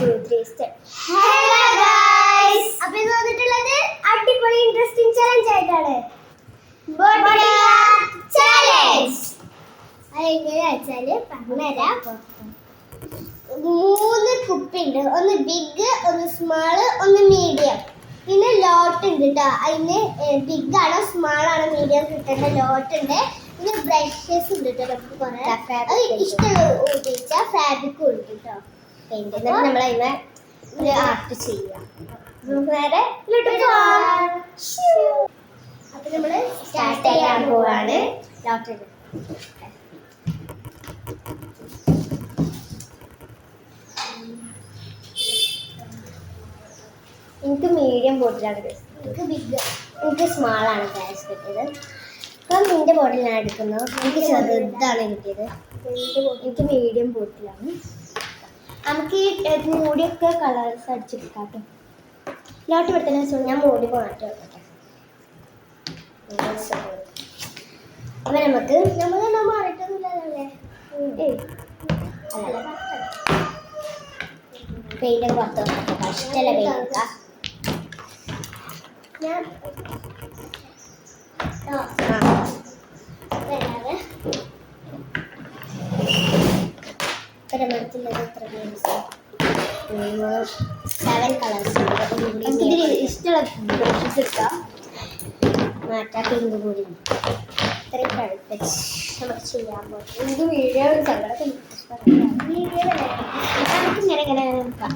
2, 3 step. Hello guys. അപ്പോൾ ഇത് വന്നിട്ടുള്ളത് അടിപൊളി ഇൻട്രസ്റ്റിംഗ് ചലഞ്ച് ആയിട്ടാണ്. Body challenge. അതെങ്ങനെ വെച്ചാല് പറഞ്ഞുതരാം. 3 കുപ്പി ഉണ്ട്. ഒന്ന് ബിഗ്, ഒന്ന് സ്മാൾ, ഒന്ന് മീഡിയം. പിന്നെ ലോട്ട് ഉണ്ട് കേട്ടോ. അതിന് ബിഗ് ആണോ സ്മാൾ ആണോ മീഡിയം കിട്ടേണ്ട ലോട്ട് ഉണ്ട്. പിന്നെ ബ്രഷസ് ഉണ്ട് കേട്ടോ. നമുക്ക് കുറെ ഇഷ്ടമുള്ള ഉപയോഗിച്ച ഫാബ്രിക് ഉണ്ട് കേട്ടോ. പെയിന്റ് എന്നിട്ട് നമ്മൾ അതിനെ ഒരു ആർട്ട് ചെയ്യാം. നമുക്ക് നേരെ അപ്പൊ നമ്മള് സ്റ്റാർട്ട് ചെയ്യാൻ പോവാണ്. ലോട്ട് എനിക്ക് മീഡിയം ബോട്ടിലാണ് എനിക്ക് ബിഗ്, എനിക്ക് സ്മാൾ ആണ് ഗ്യാസ് കിട്ടിയത്. അപ്പം നിന്റെ ബോട്ടിലാണ് എടുക്കുന്നത്. എനിക്ക് ചെറുതാണ് കിട്ടിയത്. എനിക്ക് മീഡിയം ബോട്ടിലാണ്. നമുക്ക് ഈ മൂടിയൊക്കെ കളേഴ്സ് അടിച്ചെടുക്കാം കേട്ടോ. ലോട്ട് പെടുത്തന്നെ വെച്ചാൽ ഞാൻ മൂടി മാറ്റി വെക്കട്ടെ. അപ്പം നമുക്ക് നമ്മൾ മാറിയിട്ടൊന്നുമില്ലല്ലേ. അല്ല പെയിന്റ് പുറത്ത് വെക്കാം. ഇഷ്ടമല്ല പെയിന്റ് വെക്കാം. ഞാൻ പരമത്തിലത് എത്ര കളേഴ്സ്? 7 കളേഴ്സ് ഉണ്ട്. ഇഷ്ടമുള്ള ബ്രഷസ് എടുക്കാം. മാറ്റാ പിങ്ക് കൂടി ഇത്രയും കളിപ്പിച്ച് നമുക്ക് ചെയ്യാൻ പോകും. ഇത് വീഡിയോ ഇങ്ങനെ നോക്കാം.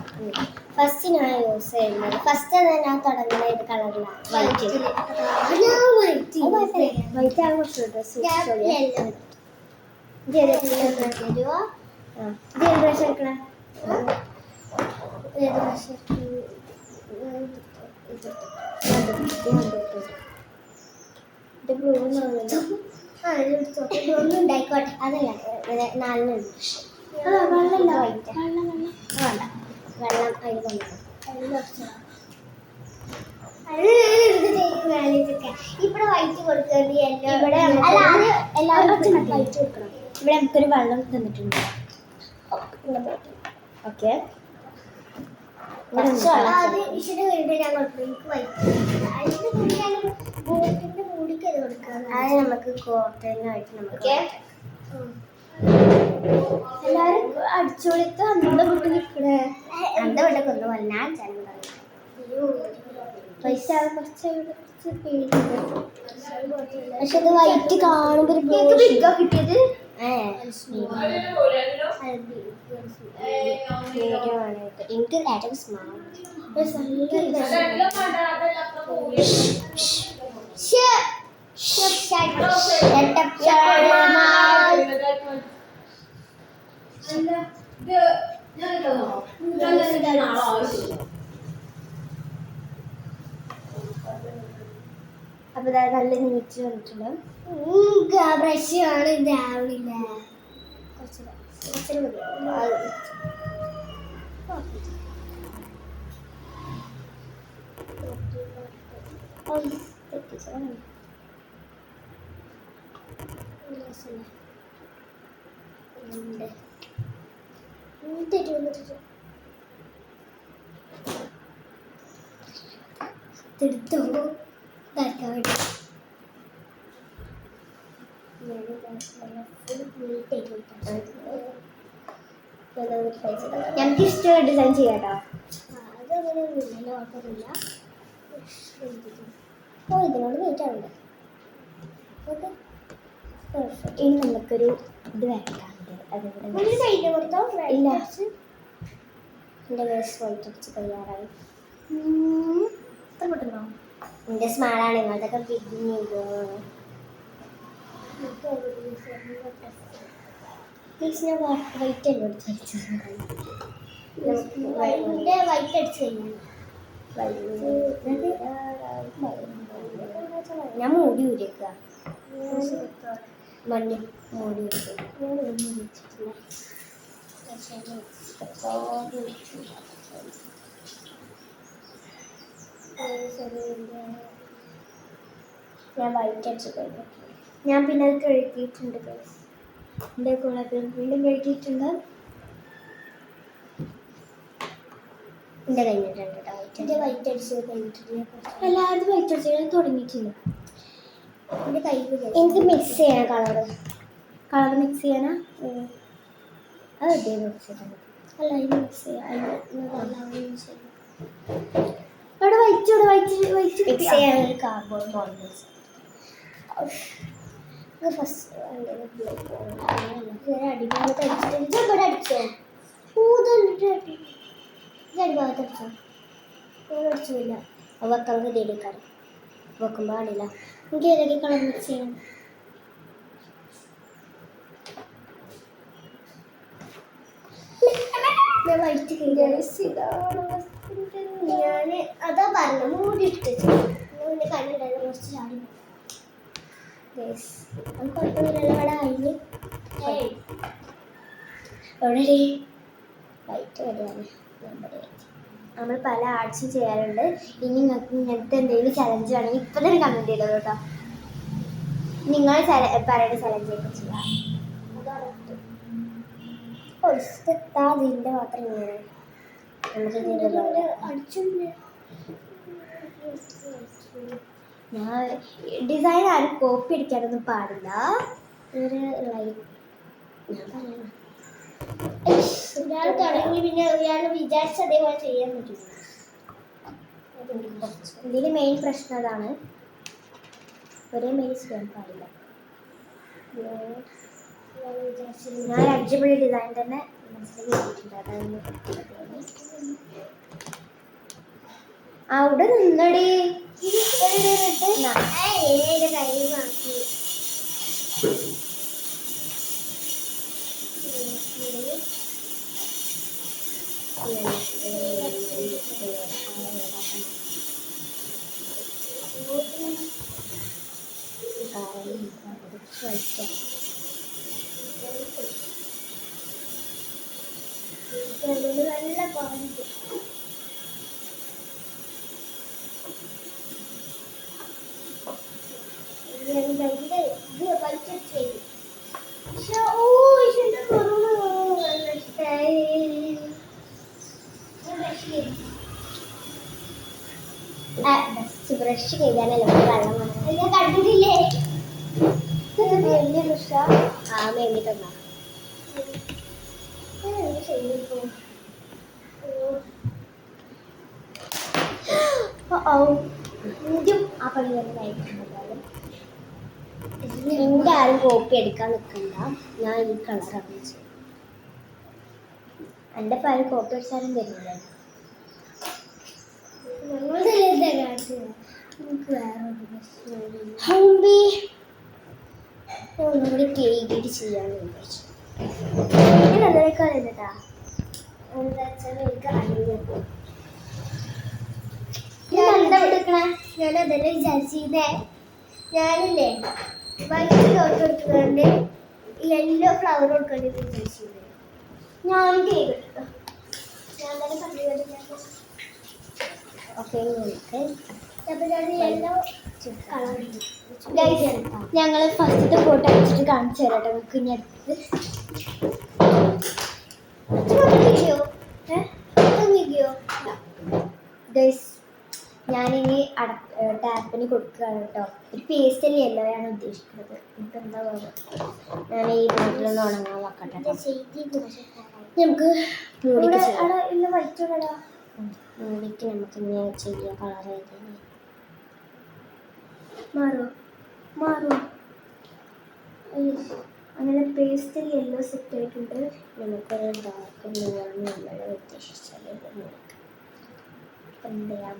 ഫസ്റ്റ് ഞാൻ യൂസ് ചെയ്യുന്നത് ഫസ്റ്റ് ഞാൻ തുടങ്ങുന്ന ഇത് കളറിലാണ്. വൈറ്റ് ആണ് കുറച്ച് ഡ്രസ്. ബ്രഷ് എടുക്കണേ. ഏത് ബ്രഷ്? ഇത് ബ്ലൂ ഒന്നും ഉണ്ടായിക്കോട്ടെ. അതല്ല 4 ബ്രഷ്. വെള്ളമല്ല വൈറ്റ്. വേണ്ട വെള്ളം അതിൽ കൊണ്ടുപോകും. ഇവിടെ വൈറ്റ് കൊടുക്കുന്നത് ഇവിടെ എല്ലാവരും വൈറ്റ് കൊടുക്കണം. ഇവിടെ നമുക്കൊരു വെള്ളം തന്നിട്ടുണ്ട്. ഓക്കെ അത് നമുക്ക് കോട്ടനായിട്ട് നമുക്ക് എല്ലാരും അടിച്ചോളിത്ത് അന്ത വിട്ട് നിൽക്കണേ. അന്ത വിട്ട കൊന്നു വന്നാൽ പൈസ പക്ഷെ അത് വൈറ്റ് കാണുമ്പോ കിട്ടിയത്. എനിക്ക് ഏറ്റവും സ്മാൾ അപ്പൊ നല്ല നീച്ച് വന്നിട്ടുണ്ട്. ബ്രഷ് ആണ് ഇതാവില്ല. കുറച്ച് എടുത്തോ ഇതാക്കാൻ വേണ്ടി ഞങ്ങൾക്ക് ഇഷ്ടമുള്ള ഡിസൈൻ ചെയ്യാട്ടോ. അതങ്ങനെയൊന്നുമില്ല, കുഴപ്പമില്ല. ഇതിനോട് നീറ്റാവുണ്ട്. ഇനി നമുക്കൊരു ഇത് വരക്കാറുണ്ട്. ഇല്ല, എൻ്റെ വേസ്റ്റ് വൈറ്റ് അടിച്ച് തയ്യാറായി. ഇഷ്ടപ്പെട്ടുണ്ടോ? എൻ്റെ സ്മാളാണ്. നിങ്ങളുടെയൊക്കെ ബിഗ് ഞാൻ വൈറ്റ് അല്ലോ അടിച്ചു വൈറ്റ് അടിച്ച് കഴിഞ്ഞാൽ ഞാൻ മൂടി ഊരിക്കുക. മണ്ണി മൂടി ഊരിക്കുക. ഞാൻ വൈറ്റ് അടിച്ച് കഴിഞ്ഞു. ഞാൻ പിന്നെ അത് കഴുകിയിട്ടുണ്ട്. എൻ്റെ കുളത്തിൽ വീണ്ടും കഴുകിയിട്ടുണ്ട്. എൻ്റെ കഴിഞ്ഞിട്ടുണ്ട് കേട്ടോ. എൻ്റെ വൈറ്റ് അടിച്ചത് കഴിഞ്ഞിട്ടുണ്ട്. എല്ലാവരും വൈറ്റ് അടിച്ചത് തുടങ്ങിയിട്ടില്ല. എൻ്റെ കൈ എനിക്ക് മിക്സ് ചെയ്യണം. കളർ മിക്സ് ചെയ്യാനാ? അത് ഇതേ മിക്സ് ചെയ്താൽ മതി. അല്ല ഇത് മിക്സ് ചെയ്യാം. അവിടെ വൈറ്റ് മിക്സ് ചെയ്യാൻ ഒരു കാർഡ്ബോർഡ് ബോൾസ് ഫസ്റ്റ് അടിഭാഗത്ത് അടിച്ചിട്ട് ഇവിടെ അടിച്ചോ? അടിഭാഗത്ത് അടിച്ചോ? അടിച്ചില്ല. വെക്കാൻ തേടിക്കാറ് വെക്കാൻ പാടില്ല. എനിക്ക് ഏതൊക്കെ കളർ മിക്സ് ചെയ്യണം? വൈറ്റ് ഞാൻ അതാ പറഞ്ഞു മൂടി ഇട്ടിട്ട് കണ്ണിടാൻ കുറച്ച് ചാടി അത് കുഴപ്പമില്ല. അവിടെ അയില് എവിടെ വൈറ്റ് വരെയാണ് നമ്മൾ പല ആർട്സും ചെയ്യാറുണ്ട്. ഇനി നിങ്ങൾക്ക് ഇങ്ങനത്തെ എന്തെങ്കിലും ചലഞ്ച് വേണമെങ്കിൽ ഇപ്പം തന്നെ കമൻറ്റ് ചെയ്തോ കേട്ടോ. നിങ്ങൾ പറയുന്ന ചലഞ്ചൊക്കെ ചെയ്യാം. അതിൻ്റെ മാത്രം ഇങ്ങനെ ഞാൻ ഡിസൈൻ ആരും കോപ്പി അടിക്കാനൊന്നും പാടില്ല. ഒരു ഞാൻ പറയണം ഒരാൾ തുടങ്ങി പിന്നെ ഒരാൾ വിചാരിച്ച അതേപോലെ ചെയ്യാൻ പറ്റും. ഇതിൽ മെയിൻ പ്രശ്നം അതാണ്. ഒരേ മെയിൻ ചെയ്യാൻ പാടില്ല. ഞാൻ അടിപൊളി ഡിസൈൻ തന്നെ മനസ്സിലാക്കിയിട്ടുണ്ട്. അതാണ് അവിടെ നിന്നടി കൈ മാറ്റി നല്ല പാടുണ്ട്. ബ്രഷ് ചെയ്താലല്ലേ വെള്ളം വന്നത് കണ്ടിട്ടില്ലേ? വലിയ ബ്രഷ ആ മേമി തന്നാ ആദ്യം ആ പണി തന്നെ കഴിക്കുമ്പോഴാലും എൻ്റെ ആരും കോപ്പി എടുക്കാൻ നിൽക്കണ്ട. ഞാൻ ഈ കളറാണ് ചെയ്യും. എൻ്റെ പേര് കോപ്പി അടിച്ചാലും തരുന്നില്ല. ഒന്നുകൂടി കേക്കിട്ട് ചെയ്യാന്ന് വിചാരിച്ചു. അതിനൊക്കെ അറിയുന്നട്ടാ എന്താ വെച്ചാൽ എനിക്ക് അറിയുന്നത്. ഞാൻ അതന്നെ വിചാരിച്ചേ. ഞാനില്ലേ വൈറ്റ് ഡോട്ട് കൊടുത്തുകൊണ്ട് യെല്ലോ ഫ്ലവർ കൊടുക്കേണ്ടി വിചാരിച്ചില്ലേ. ഞാൻ കേക്ക് ഞാൻ തന്നെ പറഞ്ഞു. ഓക്കെ ഞങ്ങൾ ഫസ്റ്റത്തെ ഫോട്ടോ അടിച്ചിട്ട് കാണിച്ചു തരാം നമുക്ക്. ഇനി അടുത്ത് ഞാനിനി ടാപ്പിന് കൊടുക്കുകയാണ് കേട്ടോ. ഒരു പേസ്റ്റൽ യെല്ലോയാണ് ഉദ്ദേശിക്കുന്നത്. നമുക്ക് എന്താ പറയുക, ഞാൻ ഈ വീട്ടിലൊന്ന് ഉണങ്ങാൻ വെക്കട്ടെ. നമുക്ക് മൂടിക്ക് നമുക്ക് ഇങ്ങനെ ചെയ്യാം. കളർ ചെയ്ത് മാറും അങ്ങനെ പേസ്റ്റൽ യെല്ലോ സെറ്റ് ആയിട്ടുണ്ട്. നമുക്കൊരു ഡാർക്ക് ബ്ലൂ ആണ് നമ്മൾ ഉദ്ദേശിച്ചത്. എന്ത് ചെയ്യാം,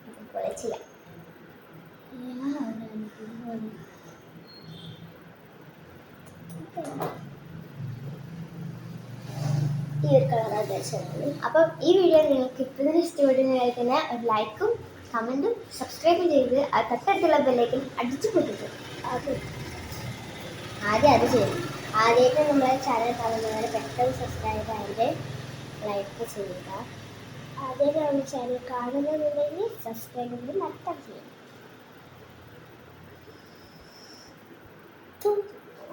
അതുപോലെ ചെയ്യാം. ഈ ഒരു കളർ ഉദ്ദേശിച്ചത്. അപ്പം ഈ വീഡിയോ നിങ്ങൾക്ക് ഇപ്പോഴും ഇഷ്ടപ്പെടുന്നതായി തന്നെ ഒരു ലൈക്കും കമൻറ്റും സബ്സ്ക്രൈബും ചെയ്ത് ആ തൊട്ടടുത്തുള്ള ബെല്ലേക്കും അടിച്ചു പൊട്ടിട്ട് ആദ്യം അത് ചെയ്യണം. ആദ്യമായിട്ട് നമ്മളെ ചാനൽ കാണുന്നവരെ പെട്ടെന്ന് സബ്സ്ക്രൈബ് ആയിട്ട് ലൈക്ക് ചെയ്യുക. ആദ്യമായിട്ട് നമ്മുടെ ചാനൽ കാണുന്നതുണ്ടെങ്കിൽ സബ്സ്ക്രൈബ് ചെയ്ത് മറക്കാൻ ചെയ്യണം.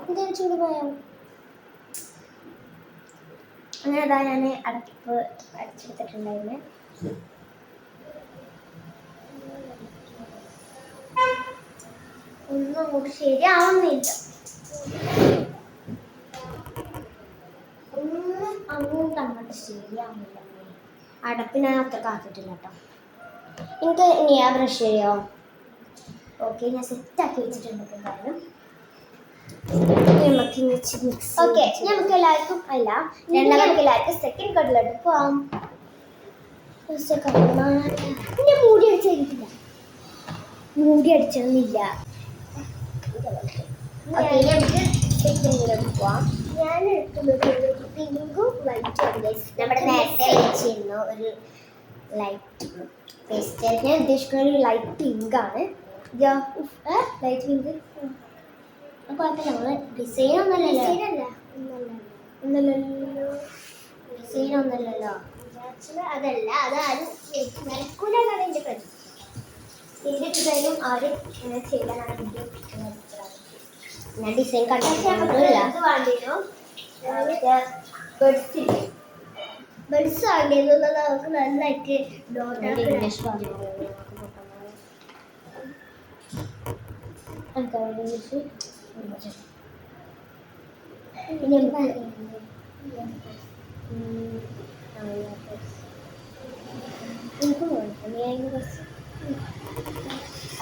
എന്തെങ്കിലും ചൂട് പോയോ? അങ്ങനെ അതാ ഞാൻ അടപ്പ് അടിച്ചെടുത്തിട്ടുണ്ടായിരുന്നു. ഒന്നും അങ്ങോട്ട് ശരിയാവുന്നില്ല. ഒന്നും അങ്ങോട്ട് അങ്ങോട്ട് ശരിയാവുന്നില്ല. അടപ്പ് ഞാൻ അത്ര കാത്തിട്ടില്ല കേട്ടോ. എനിക്ക് ഇനി ആ ബ്രഷ് ചെയ്യോ? ഓക്കെ, ഞാൻ സെറ്റാക്കി വെച്ചിട്ടുണ്ട് എന്തായാലും. ഓക്കെ, നമുക്ക് എല്ലാവർക്കും അല്ല രണ്ടാമത്തെ എല്ലാവർക്കും സെക്കൻഡ് കട്ടിലോട്ട് പോവാം. പിന്നെ മൂടി അടിച്ചില്ല, മൂടി അടിച്ചൊന്നുമില്ല. ഓക്കെ, നമുക്ക് സെക്കൻഡിലോട്ട് പോവാം. ഞാൻ എടുക്കുന്നത് പിങ്കും വൈറ്റും. നമ്മുടെ നേരത്തെ വെച്ചിരുന്നു ഒരു ലൈറ്റ് പേസ്റ്റൽ. ഞാൻ ഉദ്ദേശിക്കുന്ന ഒരു ലൈറ്റ് പിങ്ക് ആണ്. ലൈറ്റ് പിങ്ക് കുഴപ്പമില്ല. നമ്മള് ഡിസൈൻ ഒന്നല്ലല്ലോ, ഡിസൈൻ ഒന്നല്ലല്ലോ. അതല്ല, അതാരും നടക്കൂലെന്നാണ് എൻ്റെ പ്രതി. എൻ്റെ ഡിസൈനും ആരും ഇങ്ങനെ ചെയ്താലാണ് എൻ്റെ ഞാൻ ഡിസൈൻ കണ്ടിട്ടില്ല. ബഡ്സ് ആണെന്നുള്ളത് നമുക്ക് നന്നായിട്ട്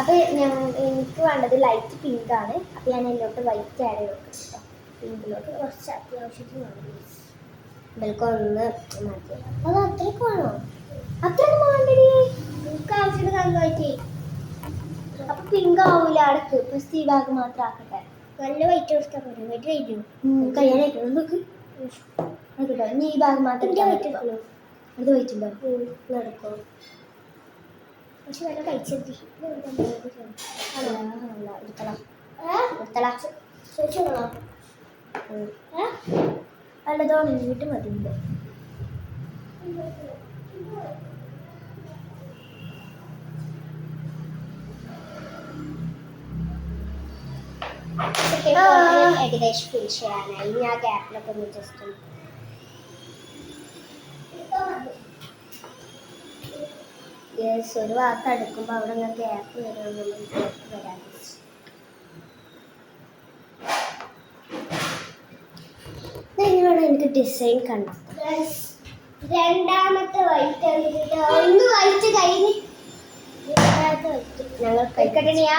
അപ്പൊ എനിക്ക് വേണ്ടത് ലൈറ്റ് പിങ്ക് ആണ്. അപ്പൊ ഞാൻ അതിലോട്ട് വൈറ്റ് ആഡ് ചെയ്ത് കൊടുക്കാം. പിങ്കിലോട്ട് കുറച്ച് അത്യാവശ്യത്തിന് വേണം. ഇവർക്ക് ഒന്ന് മതി. അത് അത്രയ്ക്ക് വേണോ? അത്രയൊന്നും വേണ്ടടി, നമുക്ക് ആവശ്യത്തിന് തന്നായിട്ട്. അപ്പൊ പിങ്ക് ആവൂല അടക്ക്. ഫസ്റ്റ് ഈ ഭാഗം മാത്രം ആക്കട്ടെ. നല്ല വൈറ്റ് കൊടുത്താൽ പോലെ. വൈറ്റ് കഴിഞ്ഞു കഴിയാനായിട്ട് നോക്ക് കേട്ടോ. ഇനി ഈ ഭാഗം മാത്രം അത് വൈറ്റ് ഉണ്ടോ നടക്കോ? പക്ഷെ നല്ല കഴിച്ചെത്തി ചോദിച്ചോളോ? നല്ലതോ വീട്ട് മതിയുണ്ട്. ഏകദേശം ഫിനിഷ് ചെയ്യാനായി. ഞാൻ ഗ്യാപ്പിലൊക്കെ ഒന്ന് ജസ്റ്റ് ഒരു ഭാഗത്ത് അടുക്കുമ്പോൾ അവിടെ ഞാൻ ഗ്യാപ്പ് വരാൻ വേണം എനിക്ക് ഡിസൈൻ കണ്ടെത്താം. രണ്ടാമത്തെ വൈറ്റ് ഒന്ന് വൈറ്റ് കഴിഞ്ഞ് ഞങ്ങൾ കഴിക്കട്ടണിയാ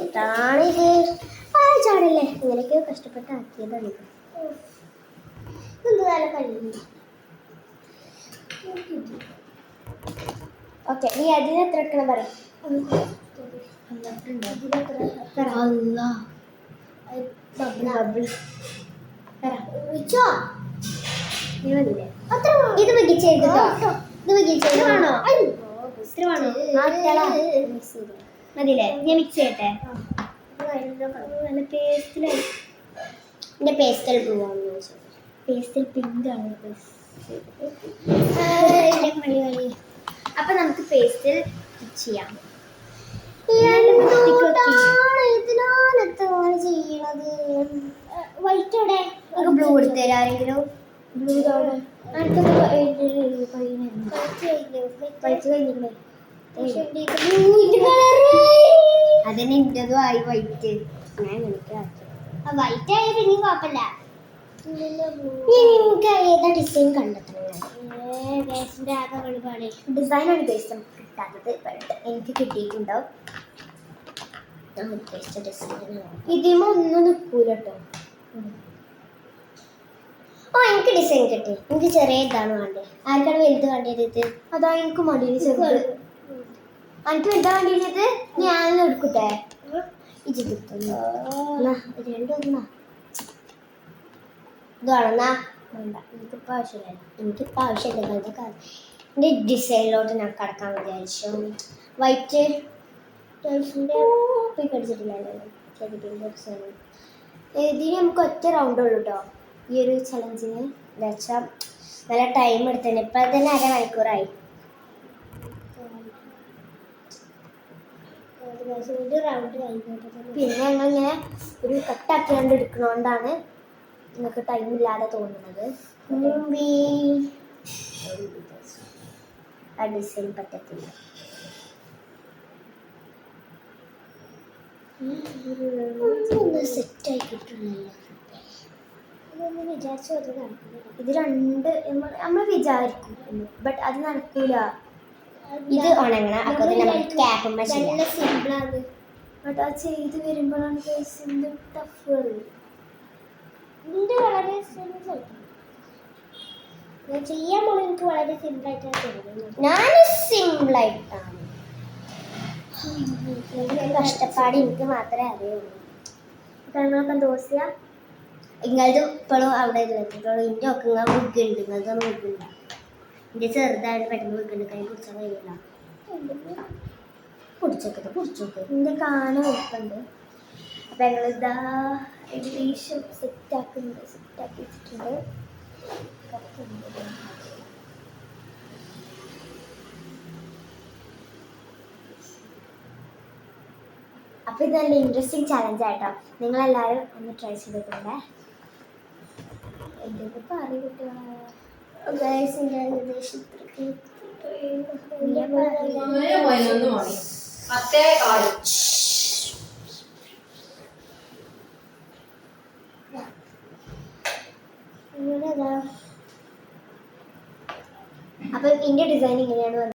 ഇതാണിത്. ആ ചാടല്ലേ, ഇങ്ങനെയൊക്കെയോ കഷ്ടപ്പെട്ട് ആക്കിയതാണ്. ഓക്കെ, നീ അതിന് എത്ര എടുക്കണം പറയും. ഇത് മികച്ചെഴുതോ? ഇത് മികച്ചെഴുതാണോ? മതില്ലേ? ഞാൻ മിക്സ് ചെയ്യട്ടെ. പേസ്റ്റിലായി. എൻ്റെ പേസ്റ്റൽ ബ്ലൂ ആണ്. പേസ്റ്റൽ പിങ്ക് ആണ്. അപ്പൊ നമുക്ക് പേസ്റ്റിൽ ചെയ്യാം. ചെയ്യണത് വൈറ്റോടെ ബ്ലൂ എടുത്തരാ ആരെങ്കിലും? ബ്ലൂ അതിന് ഇന്റതും ആയി വൈറ്റ്. ഞാൻ വൈറ്റ് ആയ പിന്നെയും കുഴപ്പമില്ല. ഏതാ ഡിസൈൻ കണ്ടെത്തണം. ഡിസൈനാണ് ബേസ് നമുക്ക് കിട്ടാത്തത്. എനിക്ക് കിട്ടിയിട്ടുണ്ടാവും. ഇതിമ ഒന്നും നിൽക്കൂല കേട്ടോ. ഓ, എനിക്ക് ഡിസൈൻ കിട്ടി. എനിക്ക് ചെറിയ ഇതാണ് വേണ്ടത്. ആർക്കാണ് വലുത് വേണ്ടത്? ഇത് അതാ എനിക്ക് മടിയിൽ ചെറുത്. എനിക്ക് വലുതാ വേണ്ടിയത്. ഞാൻ എടുക്കട്ടെ. ഇത് രണ്ടൊന്നാ ഇത് വേണമെന്നാ വേണ്ട. എനിക്കിപ്പോൾ ആവശ്യമില്ല. എനിക്കിപ്പോൾ ആവശ്യമില്ല. ഇതൊക്കെ എൻ്റെ ഡിസൈനിലോട്ട് ഞാൻ കിടക്കാൻ വിചാരിച്ചു. വൈറ്റ് കടിച്ചിട്ടില്ലല്ലോ. ഇതിന് നമുക്ക് ഒറ്റ റൗണ്ട് ഉള്ളൂ കേട്ടോ ഈ ഒരു ചലഞ്ചിന്. എന്താ വെച്ചാൽ നല്ല ടൈം എടുത്തന്നെ. ഇപ്പം തന്നെ 1/2 മണിക്കൂറായി. പിന്നെ ഞങ്ങളിങ്ങനെ ഒരു കട്ടാക്കി കണ്ട് എടുക്കണോണ്ടാണ് നിങ്ങൾക്ക് ടൈം ഇല്ലാതെ തോന്നുന്നത് ആ ഡിസൈൻ പറ്റത്തില്ല. സെറ്റായി കിട്ടുന്നില്ല. വിചാരിച്ചു അത് നടക്കുന്നില്ല. ഇത് രണ്ട് നമ്മൾ വിചാരിക്കും, ബട്ട് അത് നടക്കൂല. ഇത് ഉണങ്ങണം. അപ്പൊ ക്യാപ്പ് നല്ല സിമ്പിളാണ്. ബട്ട് അത് ചെയ്ത് വരുമ്പോഴാണ് ടഫ്. ഇത് വളരെ സിമ്പിളായിട്ട് ഞാൻ ചെയ്യാൻ പോലും എനിക്ക് വളരെ സിമ്പിളായിട്ടാണ് തോന്നുന്നത്. ഞാൻ സിമ്പിളായിട്ടാണ്. കഷ്ടപ്പാട് എനിക്ക് മാത്രമേ അറിയുള്ളൂ. നിങ്ങളൊക്കെ ദോശയാ നിങ്ങളത് ഇപ്പോഴും അവിടെ ഇല്ലോളൂ. ഇൻ്റെ ഒക്കെ നിങ്ങൾ മുഗ്ഗുണ്ട്. നിങ്ങൾക്കൊന്നും മുഗ്ഗില്ല. എൻ്റെ ചെറുതായിട്ട് പെട്ടെന്ന് മുഗ്ഗുണ്ട്. കൈ പിടിച്ചാൽ കഴിയില്ല. പിടിച്ചോക്കെ എൻ്റെ കാണാൻ വെക്കുന്നുണ്ട്. അപ്പം ഞങ്ങളിതാ ഏകദേശം സെറ്റാക്കി വെച്ചിട്ടുണ്ട്. അപ്പോൾ ഇത് നല്ല ഇൻട്രസ്റ്റിംഗ് ചലഞ്ച് ആയിട്ടോ. നിങ്ങളെല്ലാവരും ഒന്ന് ട്രൈ ചെയ്തിട്ടുണ്ട്. എന്തൊക്കെ പറയും കുട്ടികളെ. അപ്പം ഇതിൻ്റെ ഡിസൈൻ ഇങ്ങനെയാണ്.